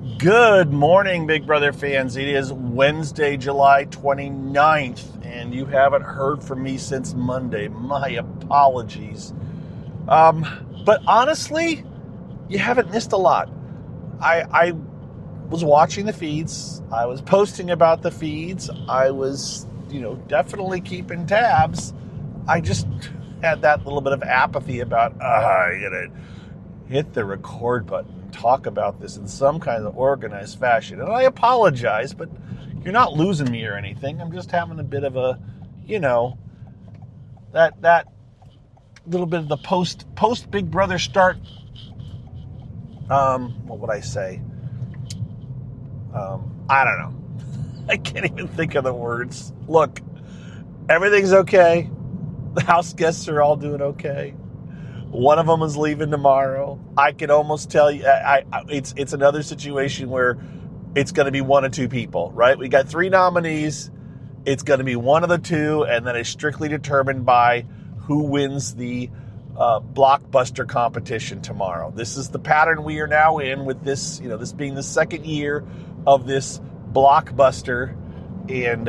Good morning, Big Brother fans. It is Wednesday, July 29th, and you haven't heard from me since Monday. My apologies. But honestly, you haven't missed a lot. I was watching the feeds. I was posting about the feeds. I was, definitely keeping tabs. I just had that little bit of apathy about, hit the record button. Talk about this in some kind of organized fashion. And I apologize, but you're not losing me or anything. I'm just having a bit of a, that little bit of the post Big Brother start. What would I say? I don't know. I can't even think of the words. Look, everything's okay. The house guests are all doing okay. One of them is leaving tomorrow. I can almost tell you, it's another situation where it's going to be one of two people, right? We got 3 nominees. It's going to be one of the two, and then it's strictly determined by who wins the blockbuster competition tomorrow. This is the pattern we are now in with this, this being the second year of this blockbuster, and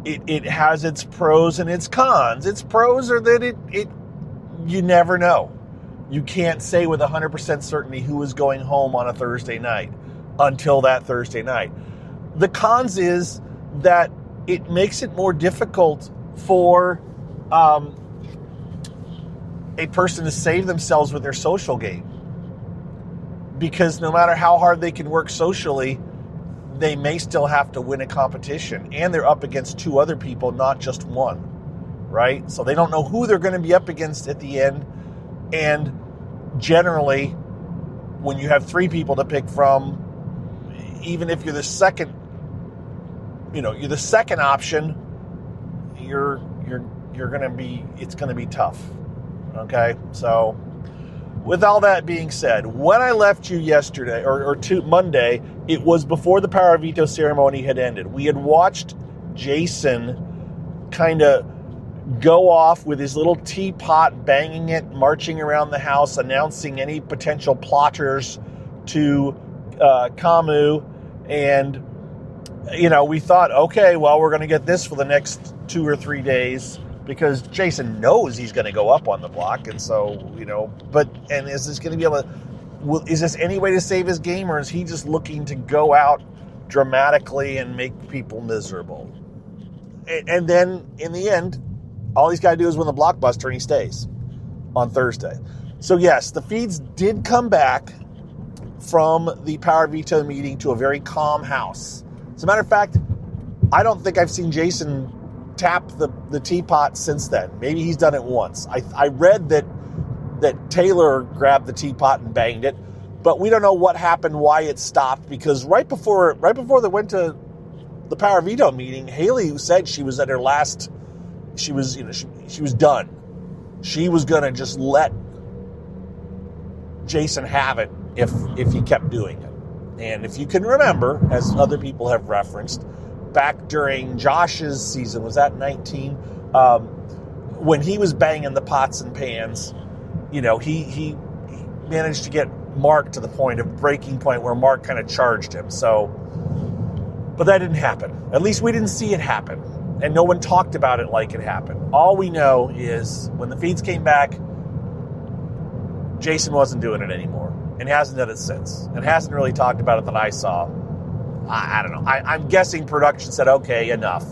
it has its pros and its cons. Its pros are that you never know. You can't say with 100% certainty who is going home on a Thursday night until that Thursday night. The cons is that it makes it more difficult for a person to save themselves with their social game. Because no matter how hard they can work socially, they may still have to win a competition. And they're up against 2 other people, not just one. Right? So they don't know who they're going to be up against at the end. And generally, when you have 3 people to pick from, even if you're the second, you're the second option, you're going to be, it's going to be tough. Okay? So with all that being said, when I left you yesterday or Monday, it was before the Power Veto ceremony had ended. We had watched Jason kind of go off with his little teapot, banging it, marching around the house, announcing any potential plotters to Camus. And, we thought, okay, well, we're going to get this for the next 2 or 3 days because Jason knows he's going to go up on the block. And so, and is this going to be able to, is this any way to save his game, or is he just looking to go out dramatically and make people miserable? And then in the end, all he's got to do is win the blockbuster and he stays on Thursday. So yes, the feeds did come back from the Power Veto meeting to a very calm house. As a matter of fact, I don't think I've seen Jason tap the teapot since then. Maybe he's done it once. I read that Taylor grabbed the teapot and banged it, but we don't know what happened, why it stopped, because right before they went to the Power Veto meeting, Haley said she was at her last. She was, she was done. She was going to just let Jason have it if he kept doing it. And if you can remember, as other people have referenced, back during Josh's season, was that 19? When he was banging the pots and pans, he managed to get Mark to the point of breaking point where Mark kind of charged him. So, but that didn't happen. At least we didn't see it happen. And no one talked about it like it happened. All we know is when the feeds came back, Jason wasn't doing it anymore and hasn't done it since. And hasn't really talked about it that I saw. I don't know. I'm guessing production said, okay, enough.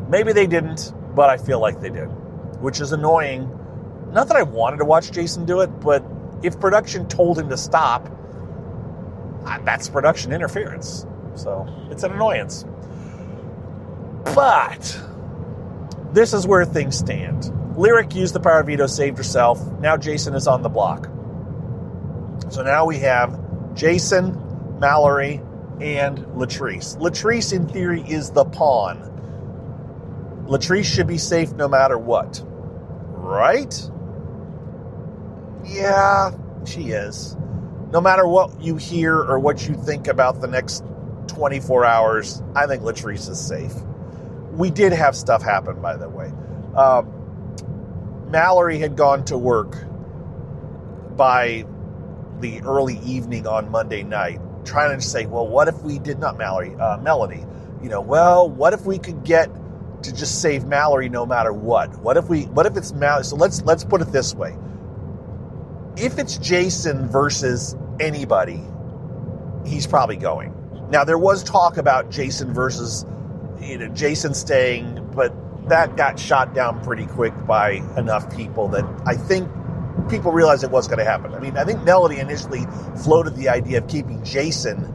Maybe they didn't, but I feel like they did, which is annoying. Not that I wanted to watch Jason do it, but if production told him to stop, that's production interference. So it's an annoyance. But this is where things stand. Lyric used the Power Veto, saved herself. Now Jason is on the block. So now we have Jason, Mallory, and Latrice. Latrice, in theory, is the pawn. Latrice should be safe no matter what. Right? Yeah, she is. No matter what you hear or what you think about the next 24 hours, I think Latrice is safe. We did have stuff happen, by the way. Mallory had gone to work by the early evening on Monday night, trying to say, well, what if we did not Melody? Well, what if we could get to just save Mallory no matter what? What if it's Mallory? So let's put it this way. If it's Jason versus anybody, he's probably going. Now, there was talk about Jason versus, Jason staying, but that got shot down pretty quick by enough people that I think people realized it was going to happen. I mean, I think Melody initially floated the idea of keeping Jason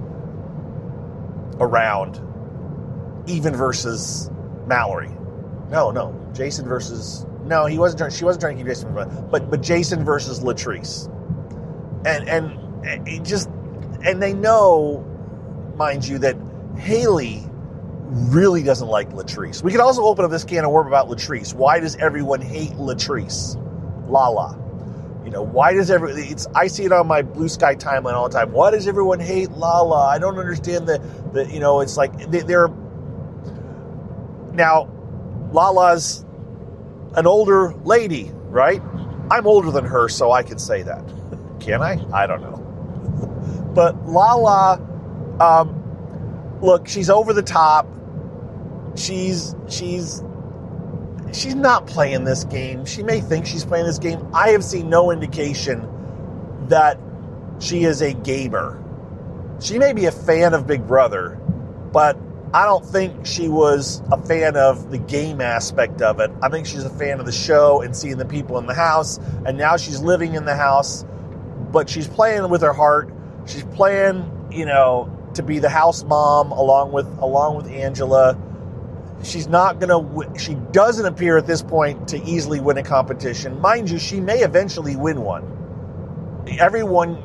around, even versus Mallory. No, Jason versus... No, she wasn't trying to keep Jason around, but Jason versus Latrice. And they know, mind you, that Haley really doesn't like Latrice. We could also open up this can of worms about Latrice. Why does everyone hate Latrice? Lala. Why does I see it on my Blue Sky timeline all the time. Why does everyone hate Lala? I don't understand it's like they're... Now, Lala's an older lady, right? I'm older than her, so I can say that. Can I? I don't know. But Lala, look, she's over the top. She's not playing this game. She may think she's playing this game. I have seen no indication that she is a gamer. She may be a fan of Big Brother, but I don't think she was a fan of the game aspect of it. I think she's a fan of the show and seeing the people in the house. And now she's living in the house, but she's playing with her heart. She's playing, to be the house mom along with Angela. She's not going to... She doesn't appear at this point to easily win a competition. Mind you, she may eventually win one. Everyone,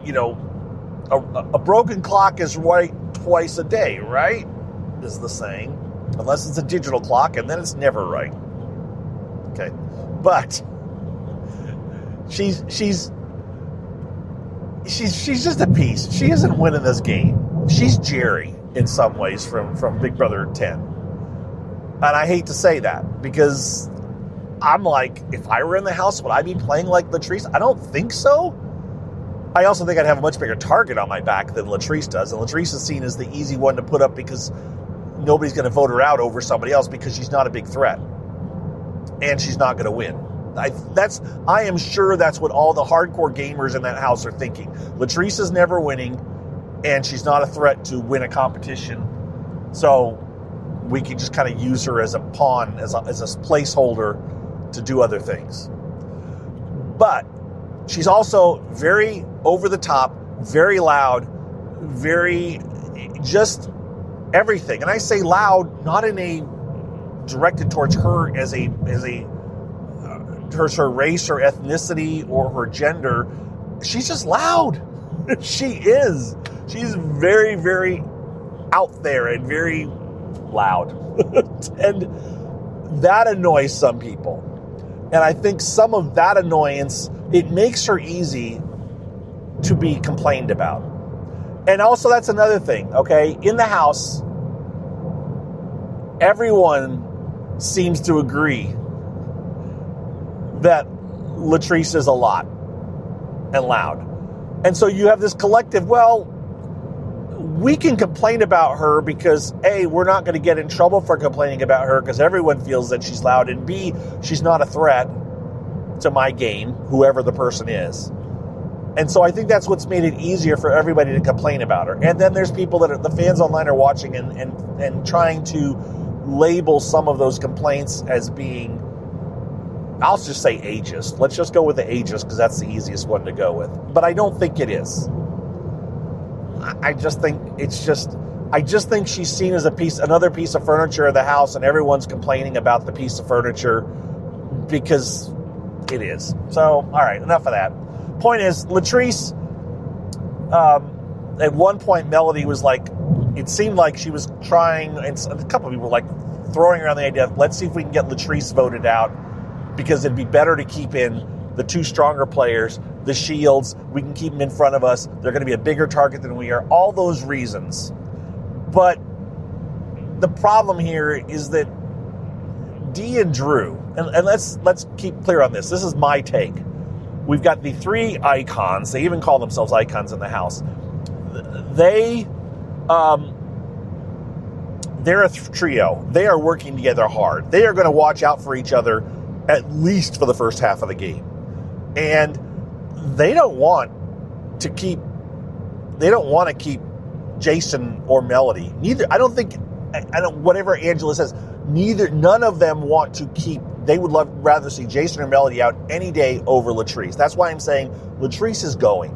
a broken clock is right twice a day, right? Is the saying. Unless it's a digital clock, and then it's never right. Okay. But she's just a piece. She isn't winning this game. She's Jerry in some ways from Big Brother 10. And I hate to say that, because I'm like, if I were in the house, would I be playing like Latrice? I don't think so. I also think I'd have a much bigger target on my back than Latrice does. And Latrice is seen as the easy one to put up because nobody's going to vote her out over somebody else because she's not a big threat. And she's not going to win. I am sure that's what all the hardcore gamers in that house are thinking. Latrice is never winning, and she's not a threat to win a competition. So we can just kind of use her as a pawn, as a placeholder to do other things. But she's also very over the top, very loud, very just everything. And I say loud, not in a directed towards her as towards her race or ethnicity or her gender. She's just loud. She is. She's very, very out there and very loud. And that annoys some people. And I think some of that annoyance, it makes her easy to be complained about. And also, that's another thing, okay? In the house, everyone seems to agree that Latrice is a lot and loud. And so you have this collective, well, we can complain about her because A, we're not going to get in trouble for complaining about her because everyone feels that she's loud, and B, she's not a threat to my game, whoever the person is. And so I think that's what's made it easier for everybody to complain about her. And then there's people that the fans online are watching and trying to label some of those complaints as being, I'll just say ageist. Let's just go with the ageist because that's the easiest one to go with. But I don't think it is. I just think she's seen as another piece of furniture in the house, and everyone's complaining about the piece of furniture because it is. So, all right, enough of that. Point is, Latrice, at one point, Melody was like, it seemed like she was trying, and a couple of people were like throwing around the idea of, let's see if we can get Latrice voted out because it'd be better to keep in the two stronger players, the Shields. We can keep them in front of us. They're going to be a bigger target than we are. All those reasons. But the problem here is that Dee and Drew, and let's keep clear on this. This is my take. We've got the three icons. They even call themselves icons in the house. They They're a trio. They are working together hard. They are going to watch out for each other at least for the first half of the game. And they don't want to keep Jason or Melody. Whatever Angela says, none of them want to keep, they would rather see Jason or Melody out any day over Latrice. That's why I'm saying Latrice is going.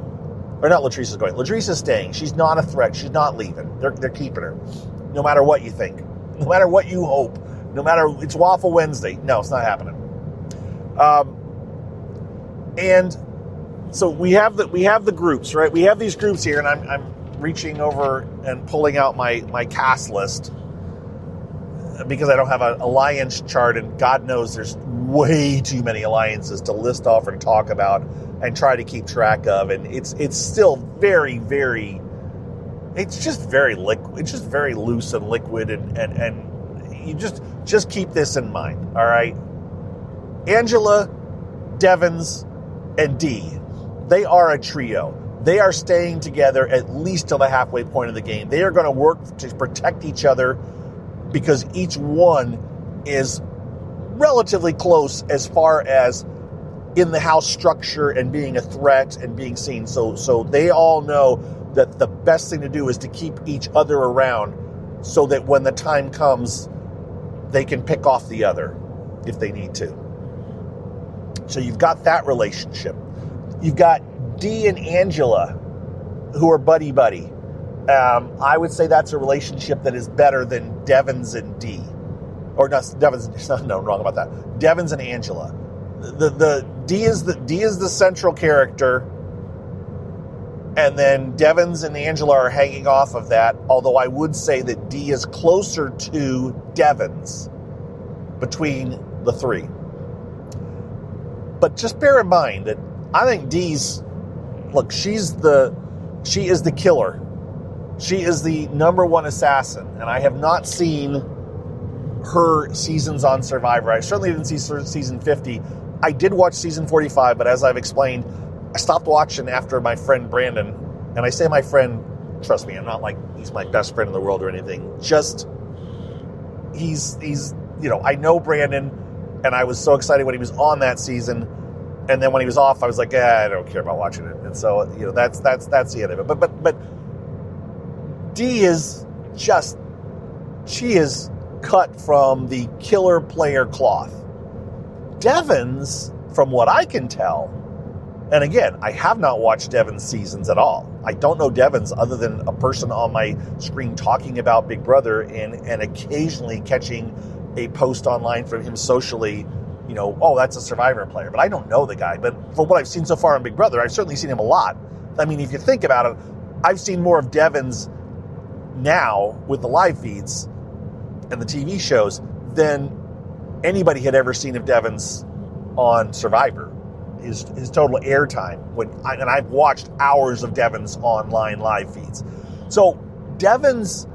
Or not Latrice is going. Latrice is staying. She's not a threat. She's not leaving. They're keeping her. No matter what you think. No matter what you hope. No matter, it's Waffle Wednesday. No, it's not happening. And so we have the groups, right? We have these groups here, and I'm reaching over and pulling out my cast list because I don't have an alliance chart, and God knows there's way too many alliances to list off and talk about and try to keep track of, and it's still very, very, it's just very liquid. It's just very loose and liquid, and you just keep this in mind, all right? Angela, Devens, and Dee, they are a trio. They are staying together at least till the halfway point of the game. They are going to work to protect each other because each one is relatively close as far as in the house structure and being a threat and being seen. So they all know that the best thing to do is to keep each other around so that when the time comes, they can pick off the other if they need to. So you've got that relationship. You've got Dee and Angela, who are buddy-buddy. I would say that's a relationship that is better than Devens and Dee. Or not Devens, no, wrong about that. Devens and Angela. The Dee is the central character, and then Devens and Angela are hanging off of that, although I would say that Dee is closer to Devens between the three. But just bear in mind that I think Dee's, look, she is the killer. She is the number one assassin, and I have not seen her seasons on Survivor. I certainly didn't see season 50. I did watch season 45, but as I've explained, I stopped watching after my friend Brandon, and I say my friend, trust me, I'm not like he's my best friend in the world or anything. Just, he's I know Brandon, and I was so excited when he was on that season, and then when he was off, I was like, I don't care about watching it. And so, that's the end of it. But Dee is just, she is cut from the killer player cloth. Devens, from what I can tell, and again, I have not watched Devens' seasons at all. I don't know Devens other than a person on my screen talking about Big Brother and occasionally catching a post online from him socially, oh, that's a Survivor player. But I don't know the guy. But from what I've seen so far on Big Brother, I've certainly seen him a lot. I mean, if you think about it, I've seen more of Devens now with the live feeds and the TV shows than anybody had ever seen of Devens on Survivor. His total airtime, and I've watched hours of Devens online live feeds. So Devens,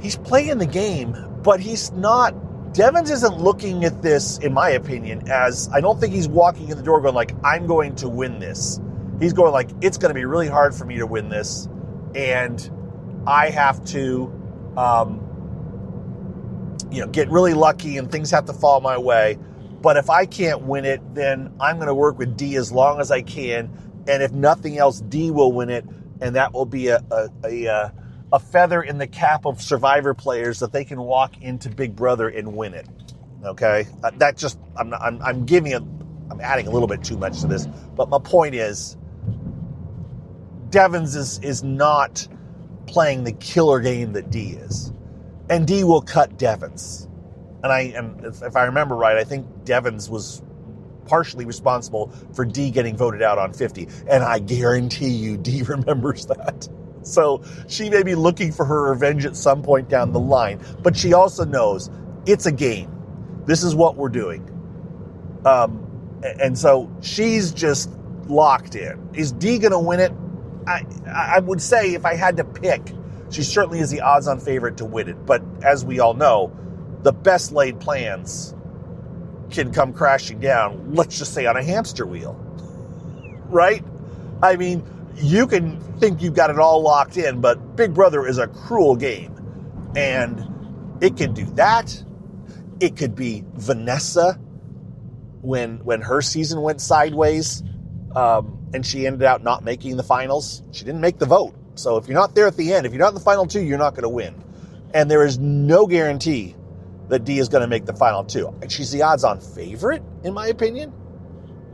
he's playing the game, but he's not. Devens isn't looking at this, in my opinion, as, I don't think he's walking in the door going like, I'm going to win this. He's going like, it's going to be really hard for me to win this, and I have to, get really lucky and things have to fall my way. But if I can't win it, then I'm going to work with Dee as long as I can. And if nothing else, Dee will win it, and that will be a feather in the cap of Survivor players that they can walk into Big Brother and win it. Okay, I'm adding a little bit too much to this, but my point is, Devens is not playing the killer game that Dee is, and Dee will cut Devens. And if I remember right, I think Devens was partially responsible for Dee getting voted out on 50, and I guarantee you Dee remembers that. So she may be looking for her revenge at some point down the line, but she also knows it's a game. This is what we're doing. And so she's just locked in. Is Dee going to win it? I would say if I had to pick, she certainly is the odds-on favorite to win it. But as we all know, the best laid plans can come crashing down, let's just say on a hamster wheel. Right? I mean, you can think you've got it all locked in, but Big Brother is a cruel game. And it can do that. It could be Vanessa when her season went sideways, and she ended out not making the finals. She didn't make the vote. So if you're not there at the end, if you're not in the final two, you're not going to win. And there is no guarantee that Dee is going to make the final two. And she's the odds-on favorite, in my opinion.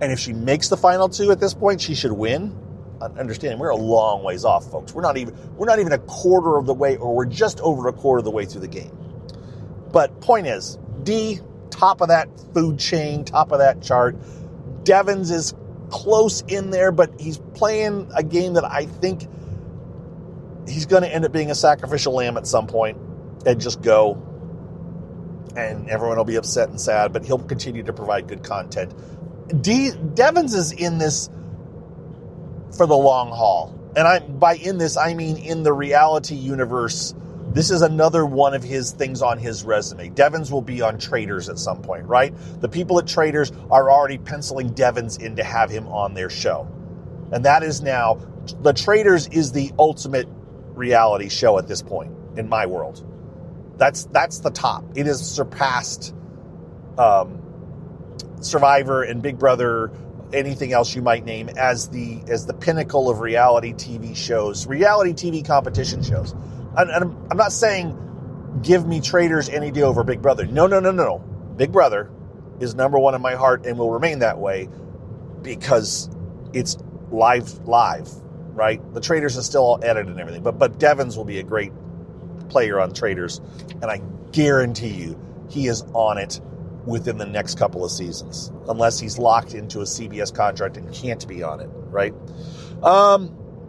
And if she makes the final two at this point, she should win. Understand, we're a long ways off, folks. We're not even a quarter of the way, or we're just over a quarter of the way through the game. But point is, Dee, top of that food chain, top of that chart. Devins is close in there, but he's playing a game that I think he's going to end up being a sacrificial lamb at some point and just go. And everyone will be upset and sad, but he'll continue to provide good content. Devins is in this for the long haul. And by in this, I mean in the reality universe. This is another one of his things on his resume. Devins will be on Traders at some point, right? The people at Traders are already penciling Devins in to have him on their show. And that is now, the Traders is the ultimate reality show at this point, in my world. That's the top. It has surpassed Survivor and Big Brother, anything else you might name, as the pinnacle of reality TV shows, reality TV competition shows. And I'm not saying give me Traders any day over Big Brother. No. Big Brother is number one in my heart and will remain that way because it's live, right? The Traders is still all edited and everything. But Devins will be a great player on Traders. And I guarantee you he is on it within the next couple of seasons, unless he's locked into a CBS contract and can't be on it, right?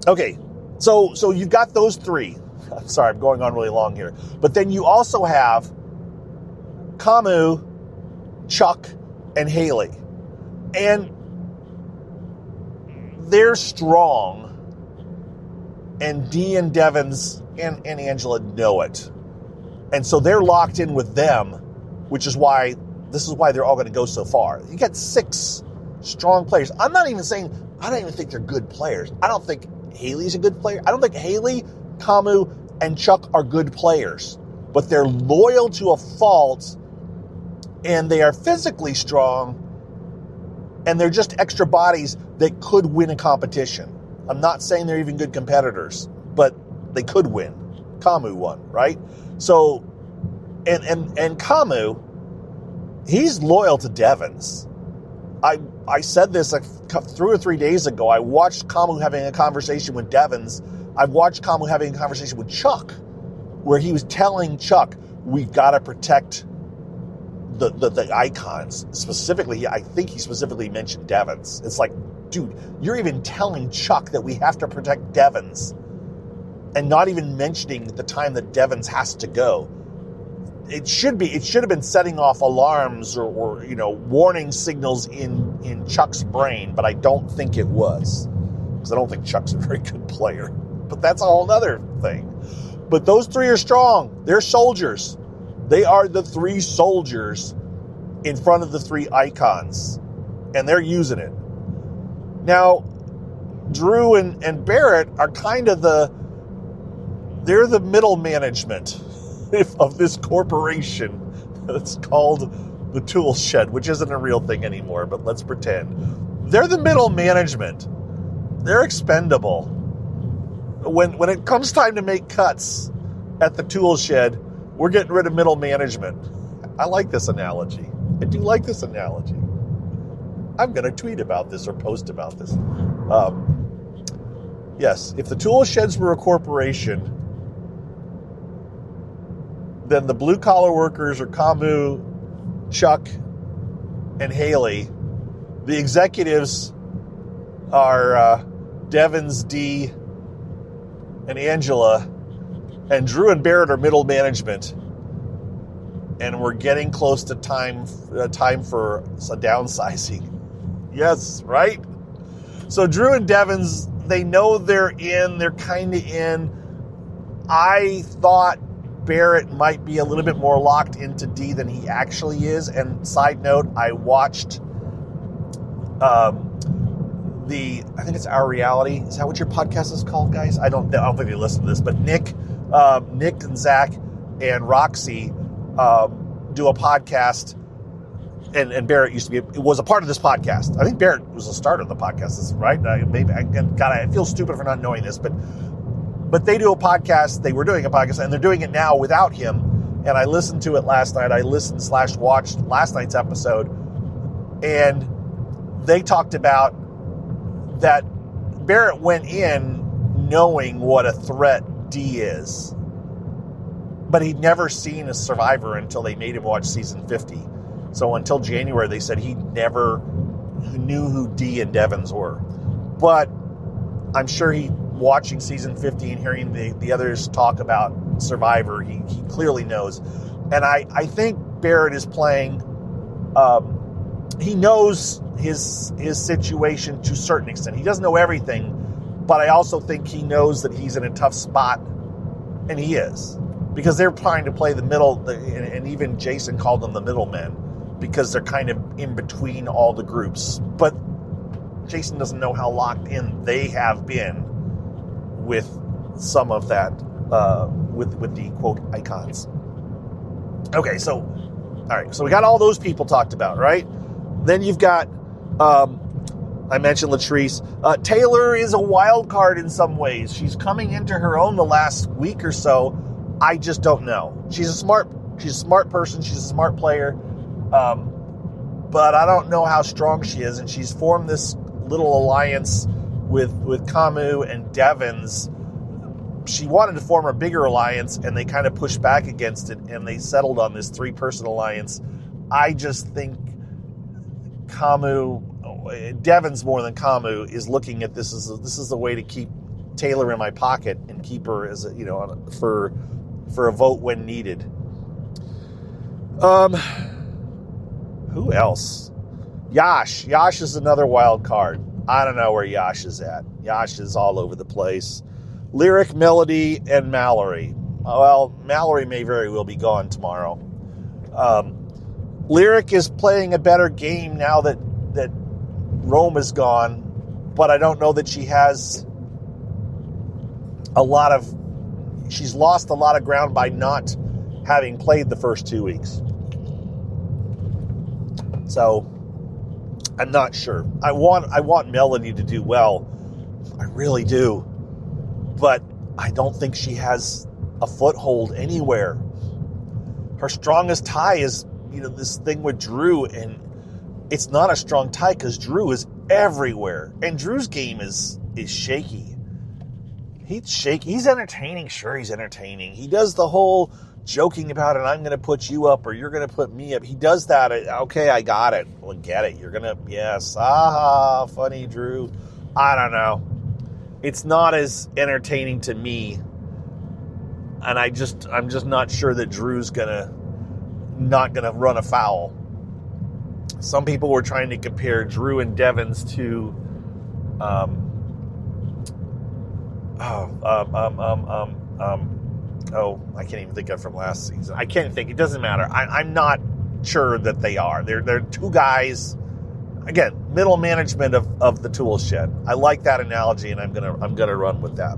Okay, so you've got those three. I'm sorry, I'm going on really long here. But then you also have Camu, Chuck, and Haley. And they're strong. And Dee and Devins and Angela know it. And so they're locked in with them, which is why this is why they're all going to go so far. You got 6 strong players. I don't even think they're good players. I don't think Haley's a good player. I don't think Haley, Camu, and Chuck are good players. But they're loyal to a fault, and they are physically strong, and they're just extra bodies that could win a competition. I'm not saying they're even good competitors, but they could win. Camu won, right? So, and Camu, he's loyal to Devins. I said this like 3 or 3 days ago. I watched Camu having a conversation with Devins. I've watched Camu having a conversation with Chuck, where he was telling Chuck, we've got to protect the icons. Specifically, I think he specifically mentioned Devins. It's like, dude, you're even telling Chuck that we have to protect Devins and not even mentioning the time that Devins has to go. It should have been setting off alarms or warning signals in Chuck's brain, but I don't think it was, because I don't think Chuck's a very good player. But that's a whole other thing. But those 3 are strong. They're soldiers. They are the 3 soldiers in front of the 3 icons, and they're using it. Now, Drew and Barrett are kind of they're the middle management of this corporation that's called the Tool Shed, which isn't a real thing anymore, but let's pretend. They're the middle management. They're expendable. When it comes time to make cuts at the Tool Shed, we're getting rid of middle management. I like this analogy. I do like this analogy. I'm going to tweet about this or post about this. Yes, if the Tool Sheds were a corporation, then the blue-collar workers are Camu, Chuck, and Haley. The executives are Devins, Dee, and Angela. And Drew and Barrett are middle management. And we're getting close to time for a downsizing. Yes, right? So Drew and Devins, they know they're in. They're kind of in. I thought Barrett might be a little bit more locked into Dee than he actually is. And side note, I watched the I think it's Our Reality. Is that what your podcast is called, guys? I don't think you listen to this, but Nick and Zach and Roxy do a podcast, and Barrett was a part of this podcast. I think Barrett was the start of the podcast, right? I feel stupid for not knowing this, but they do a podcast. They were doing a podcast, and they're doing it now without him. And I listened to it last night. I listened/watched last night's episode, and they talked about that Barrett went in knowing what a threat D is, but he'd never seen a Survivor until they made him watch season 50. So until January, they said he never knew who D and Devins were. But I'm sure watching season 50 and hearing the others talk about Survivor, he clearly knows. And I think Barrett is playing, he knows his situation to a certain extent. He doesn't know everything, but I also think he knows that he's in a tough spot, and he is. Because they're trying to play the middle, and even Jason called them the middlemen, because they're kind of in between all the groups. But Jason doesn't know how locked in they have been with some of that, with the quote icons. Okay, so we got all those people talked about, right? Then you've got, I mentioned Latrice. Taylor is a wild card in some ways. She's coming into her own the last week or so. I just don't know. She's a smart person. She's a smart player. But I don't know how strong she is. And she's formed this little alliance with Camus and Devins. She wanted to form a bigger alliance, and they kind of pushed back against it, and they settled on this 3-person alliance. I just think Devins more than Camus is looking at this as this is a way to keep Taylor in my pocket and keep her as for a vote when needed. Who else? Yash is another wild card. I don't know where Yash is at. Yash is all over the place. Lyric, Melody, and Mallory. Well, Mallory may very well be gone tomorrow. Lyric is playing a better game now that Rome is gone, but I don't know that she has she's lost a lot of ground by not having played the first 2 weeks. So I'm not sure. I want Melody to do well. I really do. But I don't think she has a foothold anywhere. Her strongest tie is, this thing with Drew, and it's not a strong tie because Drew is everywhere. And Drew's game is shaky. He's shaky. He's entertaining. Sure, he's entertaining. He does the whole joking about it. I'm going to put you up or you're going to put me up. He does that. Okay, I got it. Well, get it. You're going to, yes. Ah, funny, Drew. I don't know. It's not as entertaining to me. And I'm just not sure that Drew's not going to run afoul. Some people were trying to compare Drew and Devins to I can't even think of it from last season. I can't think. It doesn't matter. I'm not sure that they are. They're two guys. Again, middle management of the tool shed. I like that analogy, and I'm gonna run with that.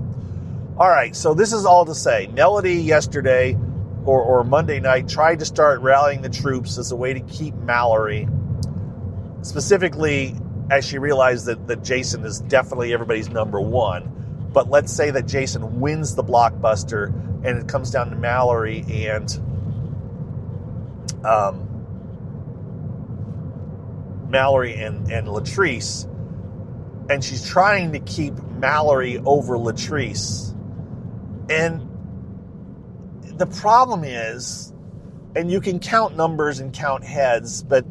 All right. So this is all to say, Melody yesterday or Monday night tried to start rallying the troops as a way to keep Mallory, specifically as she realized that Jason is definitely everybody's number one. But let's say that Jason wins the blockbuster and it comes down to Mallory and Latrice, and she's trying to keep Mallory over Latrice. And the problem is, and you can count numbers and count heads, but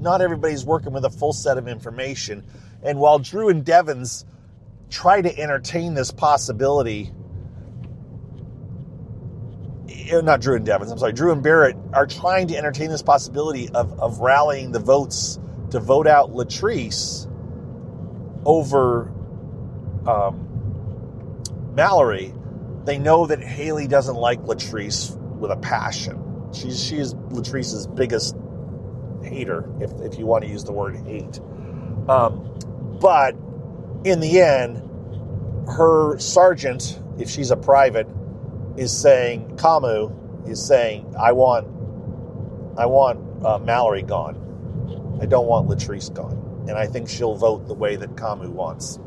not everybody's working with a full set of information. And while Drew and Devins try to entertain this possibility, not Drew and Devins, I'm sorry, Drew and Barrett are trying to entertain this possibility of rallying the votes to vote out Latrice over Mallory. They know that Haley doesn't like Latrice with a passion. She is Latrice's biggest hater, if you want to use the word hate. But in the end, her sergeant, if she's a private, is saying, Camus is saying, I want Mallory gone. I don't want Latrice gone. And I think she'll vote the way that Camus wants.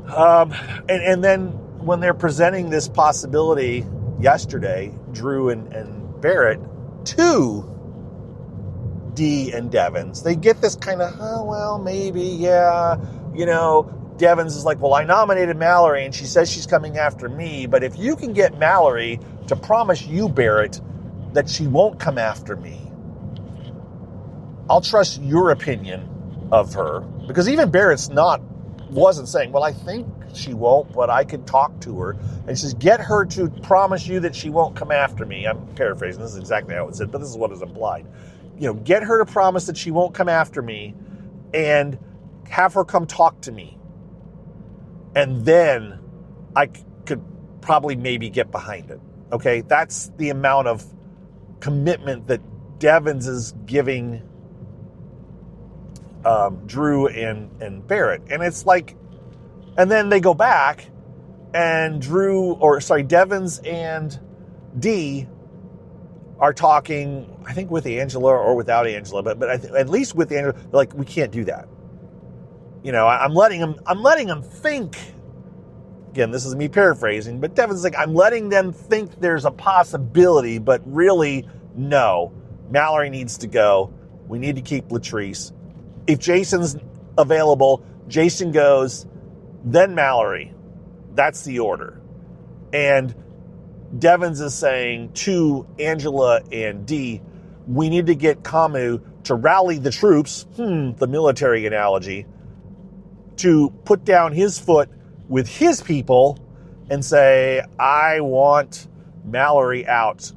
And then when they're presenting this possibility yesterday, Drew and Barrett, to Dee and Devins, they get this kind of, oh, well, maybe, yeah. You know, Devins is like, well, I nominated Mallory and she says she's coming after me, but if you can get Mallory to promise you, Barrett, that she won't come after me, I'll trust your opinion of her. Because even Barrett's wasn't saying, well, I think she won't, but I could talk to her. And she says, get her to promise you that she won't come after me. I'm paraphrasing. This is exactly how it said, but this is what is implied. You know, get her to promise that she won't come after me and have her come talk to me. And then I could probably maybe get behind it. Okay? That's the amount of commitment that Devins is giving Drew and Barrett. And it's like, and then they go back and Devins and Dee are talking, I think with Angela or without Angela, but at least with Angela, they're like, we can't do that. You know, I'm letting them think. Again, this is me paraphrasing, but Devin's like, I'm letting them think there's a possibility, but really, no. Mallory needs to go. We need to keep Latrice. If Jason's available, Jason goes, then Mallory. That's the order. And Devins is saying to Angela and Dee, we need to get Camus to rally the troops, the military analogy, to put down his foot with his people and say, I want Mallory out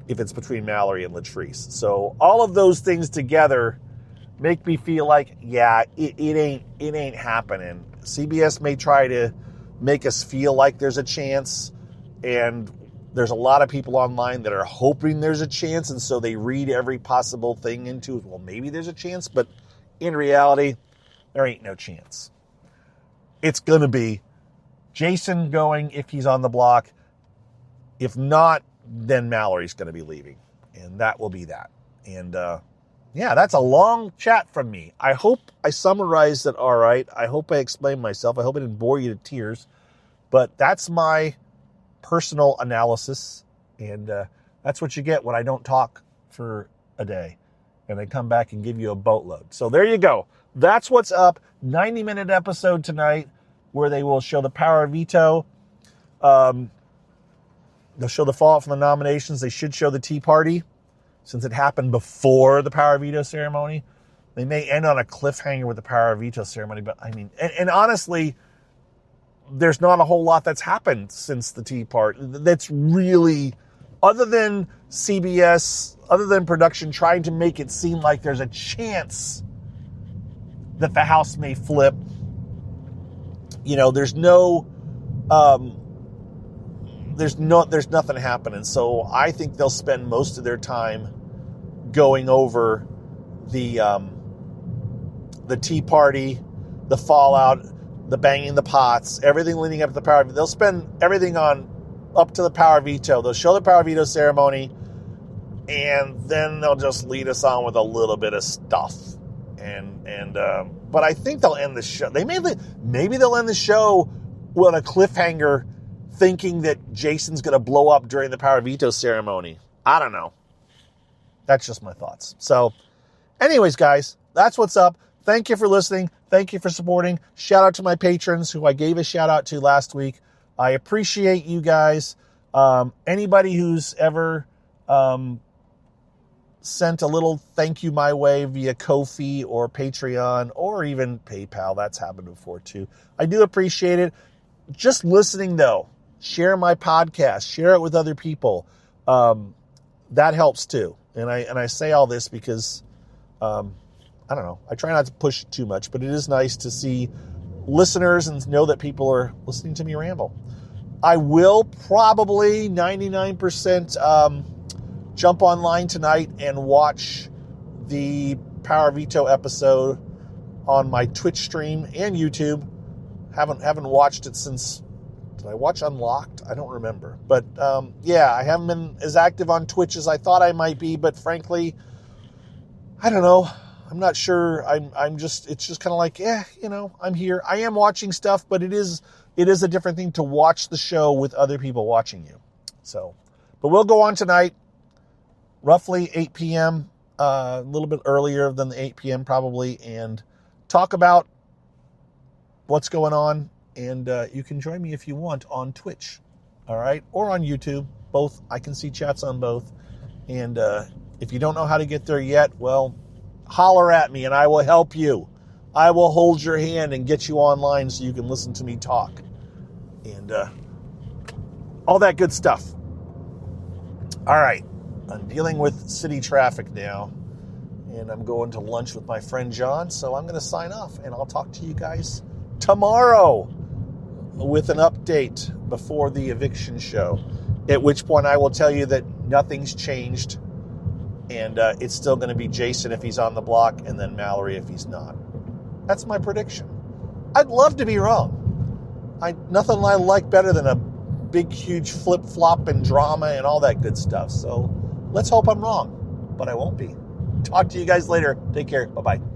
if it's between Mallory and Latrice. So all of those things together make me feel like, yeah, it ain't happening. CBS may try to make us feel like there's a chance, and there's a lot of people online that are hoping there's a chance, and so they read every possible thing into it. Well, maybe there's a chance, but in reality, there ain't no chance. It's going to be Jason going if he's on the block. If not, then Mallory's going to be leaving, and that will be that. And yeah, that's a long chat from me. I hope I summarized it all right. I hope I explained myself. I hope I didn't bore you to tears. But that's my personal analysis, and that's what you get when I don't talk for a day and I come back and give you a boatload. So there you go. That's what's up. 90-minute episode tonight where they will show the power of veto. They'll show the fallout from the nominations. They should show the Tea Party since it happened before the power of veto ceremony. They may end on a cliffhanger with the power of veto ceremony, but I mean, and honestly, there's not a whole lot that's happened since the Tea Party. That's really, other than CBS, other than production trying to make it seem like there's a chance that the House may flip. You know, there's nothing happening. So I think they'll spend most of their time going over the Tea Party, the fallout, the banging the pots, everything leading up to the power of veto. They'll spend everything up to the power of veto. They'll show the power of veto ceremony, and then they'll just lead us on with a little bit of stuff. But I think they'll end the show. Maybe they'll end the show with a cliffhanger, thinking that Jason's going to blow up during the power of veto ceremony. I don't know. That's just my thoughts. So, anyways, guys, that's what's up. Thank you for listening. Thank you for supporting. Shout out to my patrons who I gave a shout out to last week. I appreciate you guys. Anybody who's ever sent a little thank you my way via Ko-fi or Patreon or even PayPal. That's happened before too. I do appreciate it. Just listening though, share my podcast, share it with other people. That helps too. And I say all this because, I don't know, I try not to push it too much, but it is nice to see listeners and know that people are listening to me ramble. I will probably 99% jump online tonight and watch the Power Veto episode on my Twitch stream and YouTube. Haven't watched it since. Did I watch Unlocked? I don't remember. But yeah, I haven't been as active on Twitch as I thought I might be. But frankly, I don't know. I'm not sure. It's just kind of like, I'm here. I am watching stuff, but it is a different thing to watch the show with other people watching you. So, but we'll go on tonight, roughly 8 p.m., a little bit earlier than the 8 p.m. probably, and talk about what's going on. And you can join me if you want on Twitch, all right, or on YouTube. Both. I can see chats on both. And if you don't know how to get there yet, well, holler at me and I will help you. I will hold your hand and get you online so you can listen to me talk. And all that good stuff. All right. I'm dealing with city traffic now. And I'm going to lunch with my friend John. So I'm going to sign off. And I'll talk to you guys tomorrow with an update before the eviction show. At which point I will tell you that nothing's changed. And it's still going to be Jason if he's on the block, and then Mallory if he's not. That's my prediction. I'd love to be wrong. Nothing I like better than a big, huge flip-flop and drama and all that good stuff. So let's hope I'm wrong, but I won't be. Talk to you guys later. Take care. Bye-bye.